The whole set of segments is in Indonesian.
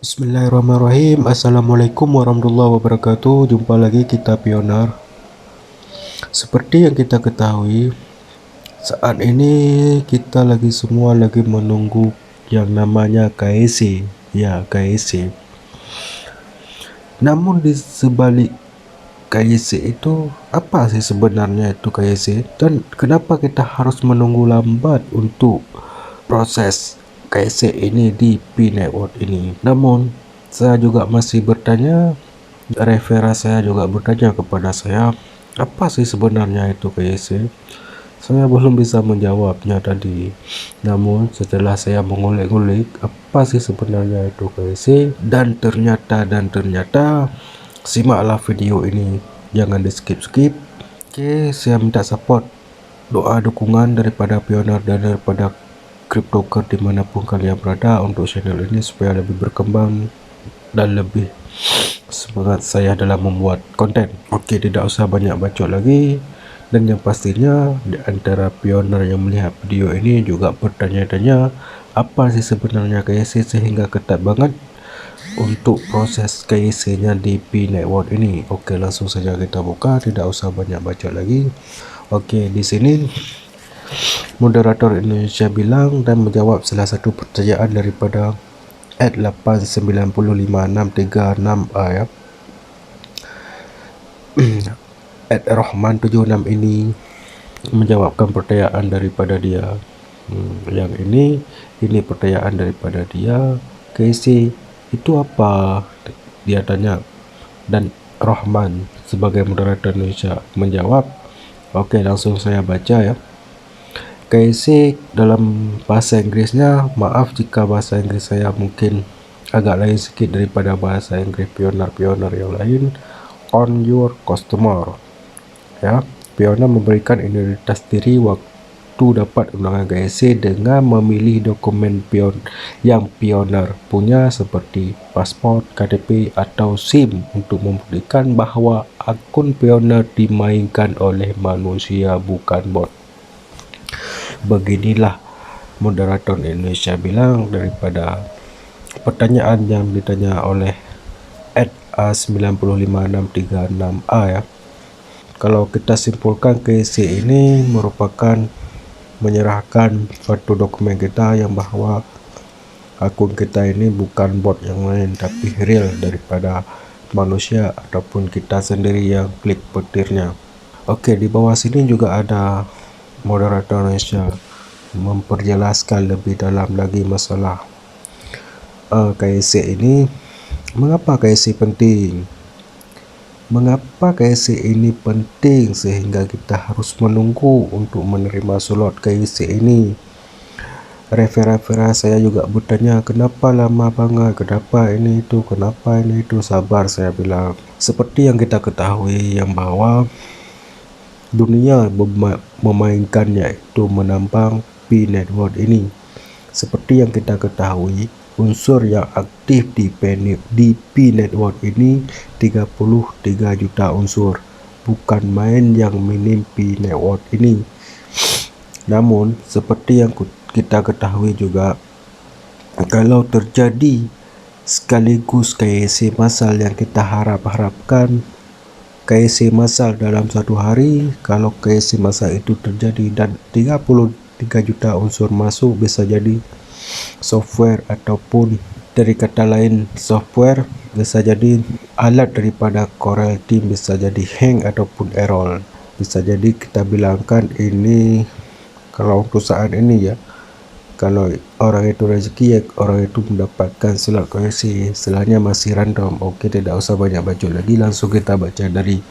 Bismillahirrahmanirrahim. Assalamualaikum warahmatullahi wabarakatuh. Jumpa lagi kita pioner. Seperti yang kita ketahui, saat ini kita semua lagi menunggu yang namanya KEC. Ya, KEC. Namun di sebalik KEC itu, apa sih sebenarnya itu KEC? Dan kenapa kita harus menunggu lambat untuk proses KEC ini di P-Network ini? Namun, saya juga masih bertanya, referral saya juga bertanya kepada saya, apa sih sebenarnya itu KEC? Saya belum bisa menjawabnya tadi. Namun setelah saya mengulik-ngulik apa sih sebenarnya itu KEC, dan ternyata simaklah video ini, jangan di skip-skip. Oke, saya minta support, doa dukungan daripada pioner dan daripada cryptoker dimanapun kalian berada untuk channel ini supaya lebih berkembang dan lebih semangat saya dalam membuat konten. Oke, tidak usah banyak bacot lagi, dan yang pastinya di antara pioner yang melihat video ini juga bertanya-tanya apa sih sebenarnya KEC sehingga ketat banget untuk proses KEC nya di P-Network ini. Oke, langsung saja kita buka, tidak usah banyak bacot lagi. Oke, di sini moderator Indonesia bilang dan menjawab salah satu pertanyaan daripada @8955636A ya. @Rohman76 ini menjawabkan pertanyaan daripada dia. Yang ini pertanyaan daripada dia, KEC itu apa? Dia tanya, dan Rohman sebagai moderator Indonesia menjawab. Oke, langsung saya baca ya. KEC dalam bahasa Inggrisnya, maaf jika bahasa Inggris saya mungkin agak lain sedikit daripada bahasa Inggris pioner-pioner yang lain. On your customer ya, pioner memberikan identitas diri waktu dapat undangan KEC dengan memilih dokumen yang pioner punya seperti paspor, KTP atau SIM untuk membuktikan bahwa akun pioner dimainkan oleh manusia bukan bot. Beginilah moderator Indonesia bilang daripada pertanyaan yang ditanya oleh @A95636A ya. Kalau kita simpulkan, KEC ini merupakan menyerahkan suatu dokumen kita yang bahwa akun kita ini bukan bot yang lain tapi real daripada manusia ataupun kita sendiri yang klik petirnya. Oke, di bawah sini juga ada moderator Indonesia memperjelaskan lebih dalam lagi masalah KEC ini. Mengapa KEC penting? Mengapa KEC ini penting sehingga kita harus menunggu untuk menerima slot KEC ini? Referral saya juga bertanya, kenapa lama banget, kenapa ini itu, kenapa ini itu. Sabar, saya bilang. Seperti yang kita ketahui yang bahwa dunia memainkannya itu menambang P-Network ini. Seperti yang kita ketahui, unsur yang aktif di P-Network ini 33 juta unsur. Bukan main yang minim P-Network ini. Namun seperti yang kita ketahui juga, kalau terjadi sekaligus KEC massal yang kita harapkan, KEC massal dalam satu hari, kalau KEC massal itu terjadi dan 33 juta unsur masuk, bisa jadi software ataupun dari kata lain software, bisa jadi alat daripada Corel Team bisa jadi hang ataupun error. Bisa jadi kita bilangkan ini, kalau untuk saat ini ya, kalau orang itu rezeki ya orang itu mendapatkan slot KEC, setelahnya masih random. Oke, tidak usah banyak bacot lagi, langsung kita baca dari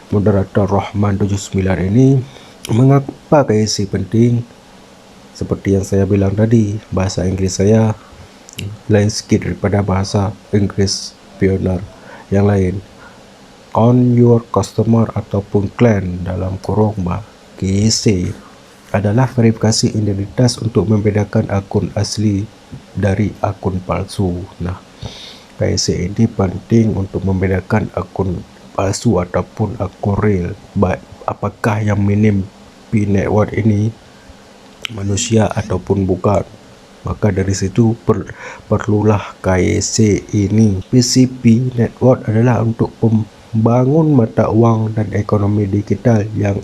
moderator Rohman 79 ini. Mengapa KEC penting? Seperti yang saya bilang tadi, bahasa Inggris saya lain sedikit daripada bahasa Inggris pioner yang lain. On your customer ataupun clan dalam kurung KEC adalah verifikasi identitas untuk membedakan akun asli dari akun palsu. Nah, KEC ini penting untuk membedakan akun palsu ataupun akun real. Baik, apakah yang minim P-Network ini manusia ataupun bukan. Maka dari situ perlulah KYC ini. PCP network adalah untuk membangun mata uang dan ekonomi digital yang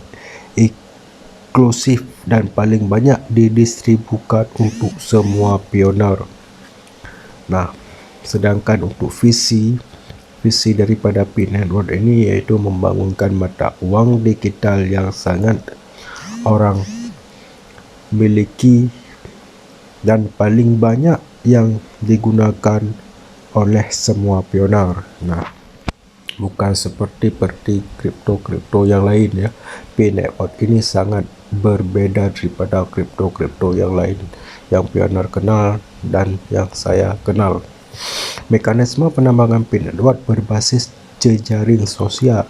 inklusif dan paling banyak didistribusikan untuk semua pioner. Nah, sedangkan untuk visi daripada Pi Network ini yaitu membangunkan mata uang digital yang sangat orang miliki dan paling banyak yang digunakan oleh semua pioner. Nah, bukan seperti kripto yang lain ya. Pi Network ini sangat berbeda daripada kripto yang lain yang pioner kenal dan yang saya kenal. Mekanisme penambangan Pi Network berbasis jejaring sosial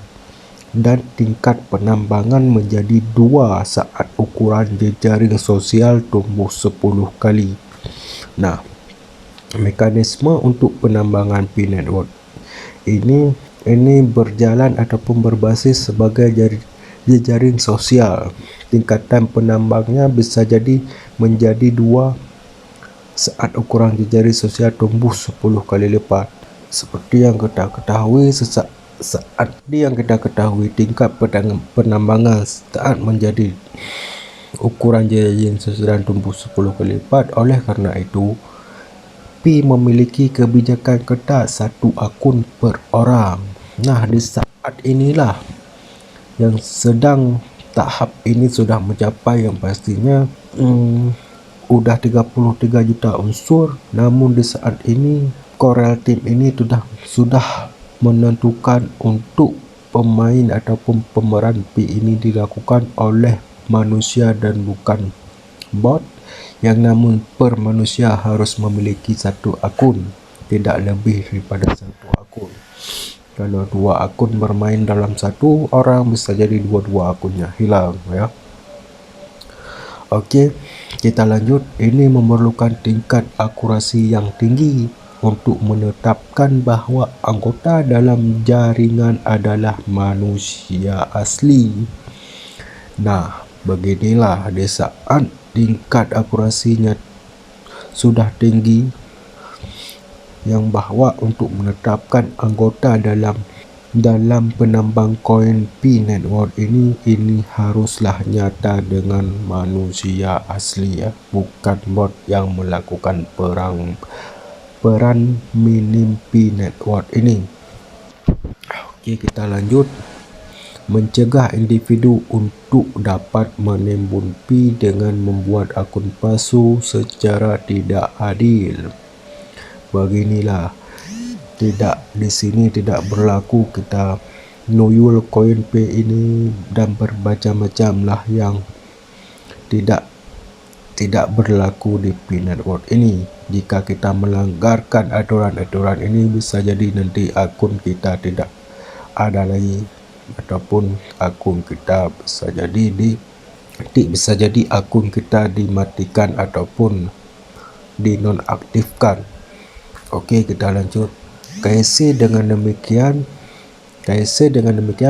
dan tingkat penambangan menjadi 2 saat ukuran jejaring sosial tumbuh 10 kali. Nah, mekanisme untuk penambangan Pi Network ini berjalan ataupun berbasis sebagai jejaring sosial. Tingkatan penambangnya bisa jadi menjadi 2 saat ukuran jejaring sosial tumbuh 10 kali lipat. Seperti yang kita ketahui, tingkat penambangan saat menjadi ukuran jejaring sosial tumbuh 10 kali lipat. Oleh karena itu, Pi memiliki kebijakan ketat 1 akun per orang. Nah, di saat inilah yang sedang tahap ini sudah mencapai yang pastinya udah 33 juta unsur, namun di saat ini Corel Team ini sudah menentukan untuk pemain ataupun pemeran Pi ini dilakukan oleh manusia dan bukan bot, yang namun per manusia harus memiliki 1 akun, tidak lebih daripada 1 akun. Kalau 2 akun bermain dalam 1 orang, bisa jadi 2 akunnya hilang ya. Oke, kita lanjut. Ini memerlukan tingkat akurasi yang tinggi untuk menetapkan bahawa anggota dalam jaringan adalah manusia asli. Nah, beginilah di saat tingkat akurasinya sudah tinggi, yang bahawa untuk menetapkan anggota dalam penambang koin Pi Network ini haruslah nyata dengan manusia asli ya, bukan bot yang melakukan peran minim Pi Network ini. Oke, kita lanjut. Mencegah individu untuk dapat menimbun Pi dengan membuat akun palsu secara tidak adil. Beginilah, di sini tidak berlaku kita nuyul koin P ini dan bermacam-macam lah yang tidak berlaku di Pi Network ini. Jika kita melanggarkan aturan-aturan ini, bisa jadi nanti akun kita tidak ada lagi, ataupun akun kita bisa jadi akun kita dimatikan ataupun dinonaktifkan. Oke, kita lanjut. KYC dengan demikian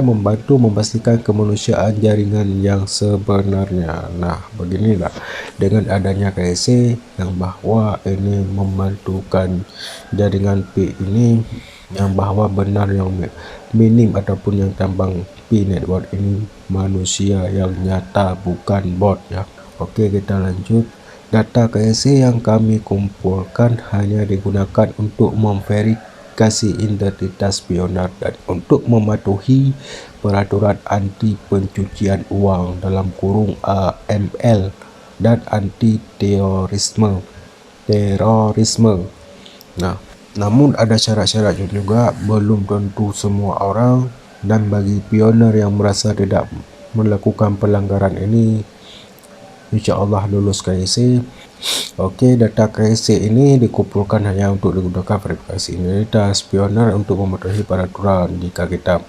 membantu memastikan kemanusiaan jaringan yang sebenarnya. Nah, beginilah dengan adanya KYC yang bahwa ini membantukan jaringan Pi ini, yang bahwa benar yang minim ataupun yang tambang Pi Network ini manusia yang nyata, bukan bot ya. Oke, kita lanjut. Data KYC yang kami kumpulkan hanya digunakan untuk memverifikasi identitas pioner dan untuk mematuhi peraturan anti pencucian uang dalam kurung AML dan anti terorisme. Nah, namun ada syarat-syarat juga, belum tentu semua orang, dan bagi pioner yang merasa tidak melakukan pelanggaran ini, insya-Allah lulus KYC. Oke, data KYC ini dikumpulkan hanya untuk digunakan verifikasi identitas pioner untuk mematuhi peraturan. Jika kita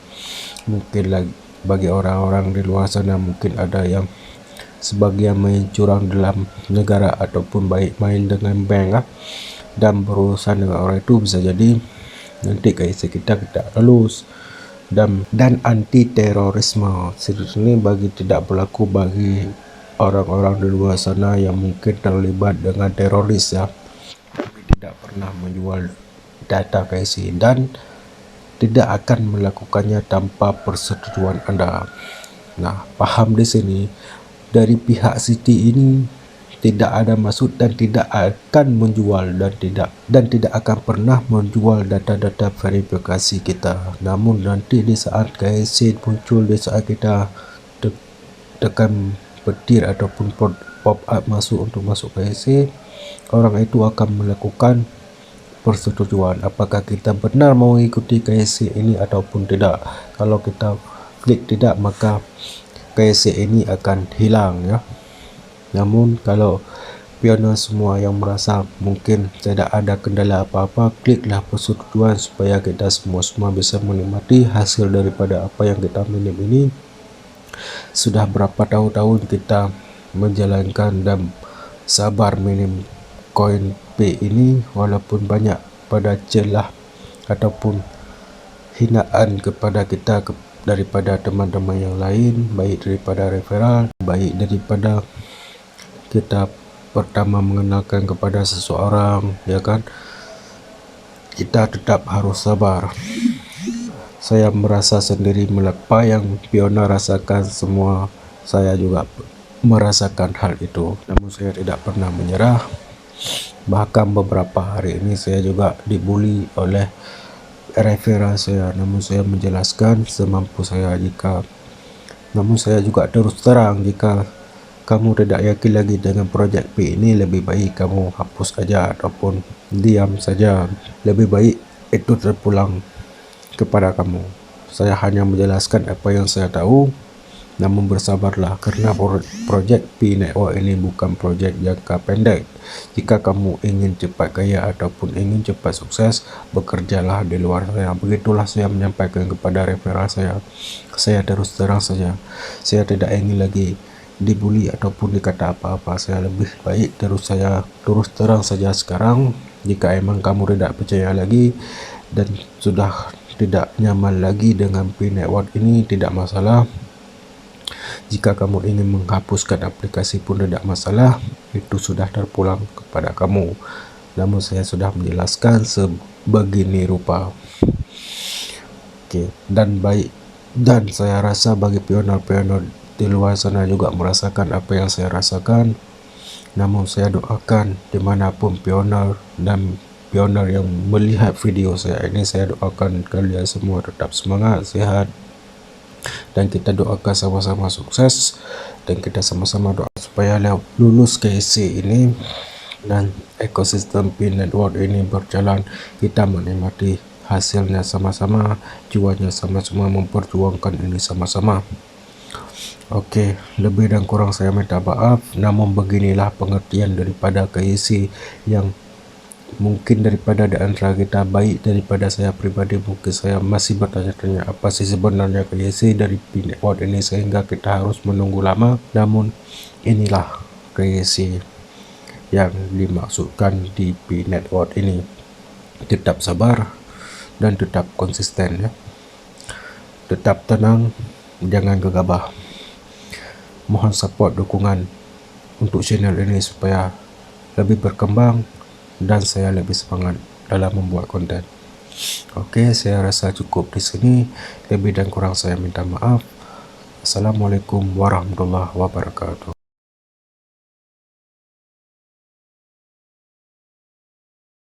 mungkin lagi bagi orang-orang di luar sana, mungkin ada yang sebagian main curang dalam negara ataupun baik main dengan bank dan berurusan dengan orang itu, bisa jadi nanti KYC kita tidak lulus. Dan anti terorisme ini bagi tidak berlaku bagi orang-orang di luar sana yang mungkin terlibat dengan teroris ya, kami tidak pernah menjual data KSI dan tidak akan melakukannya tanpa persetujuan Anda. Nah, paham di sini dari pihak Siti ini tidak ada maksud dan tidak akan menjual dan tidak akan pernah menjual data-data verifikasi kita. Namun nanti di saat KSI muncul, di saat kita tekan petir ataupun pop up masuk untuk masuk KSI, orang itu akan melakukan persetujuan apakah kita benar mau ikuti KSI ini ataupun tidak. Kalau kita klik tidak, maka KSI ini akan hilang ya. Namun kalau pionir semua yang merasa mungkin tidak ada kendala apa-apa, kliklah persetujuan supaya kita semua bisa menikmati hasil daripada apa yang kita minim ini. Sudah berapa tahun-tahun kita menjalankan dan sabar minim koin P ini, walaupun banyak pada celah ataupun hinaan kepada kita daripada teman-teman yang lain, baik daripada referral, baik daripada kita pertama mengenalkan kepada seseorang, ya kan, kita tetap harus sabar. Saya merasa sendiri apa yang pionir rasakan, semua saya juga merasakan hal itu, namun saya tidak pernah menyerah. Bahkan beberapa hari ini saya juga dibully oleh referral saya, namun saya menjelaskan semampu saya. Namun saya juga terus terang, jika kamu tidak yakin lagi dengan projek P ini, lebih baik kamu hapus saja ataupun diam saja. Lebih baik itu terpulang kepada kamu. Saya hanya menjelaskan apa yang saya tahu, namun bersabarlah karena projek P Network ini bukan projek jangka pendek. Jika kamu ingin cepat kaya ataupun ingin cepat sukses, bekerjalah di luar sana. Begitulah saya menyampaikan kepada referral saya. Saya terus terang saja, saya tidak ingin lagi dibully ataupun dikata apa-apa. Saya lebih baik terus terang saja sekarang. Jika emang kamu tidak percaya lagi dan sudah tidak nyaman lagi dengan P Network ini, tidak masalah. Jika kamu ingin menghapuskan aplikasi pun tidak masalah, itu sudah terpulang kepada kamu. Namun saya sudah menjelaskan sebegini rupa. Oke, dan saya rasa bagi pionir-pionir di luar sana juga merasakan apa yang saya rasakan. Namun saya doakan dimanapun pionir dan pionir yang melihat video saya ini, saya doakan kalian semua tetap semangat, sehat, dan kita doakan sama-sama sukses, dan kita sama-sama doa supaya lulus KSI ini dan ekosistem P Network ini berjalan, kita menikmati hasilnya sama-sama, cuannya sama-sama, memperjuangkan ini sama-sama. Oke, lebih dan kurang saya minta maaf, namun beginilah pengertian daripada KSI yang mungkin daripada di antara kita, baik daripada saya pribadi, mungkin saya masih bertanya-tanya apa sih sebenarnya KSI dari P Network ini sehingga kita harus menunggu lama. Namun inilah KSI yang dimaksudkan di P Network ini. Tetap sabar dan tetap konsisten ya. Tetap tenang, jangan gegabah. Mohon support dukungan untuk channel ini supaya lebih berkembang dan saya lebih semangat dalam membuat konten. Oke, saya rasa cukup di sini. Lebih dan kurang saya minta maaf. Assalamualaikum warahmatullahi wabarakatuh.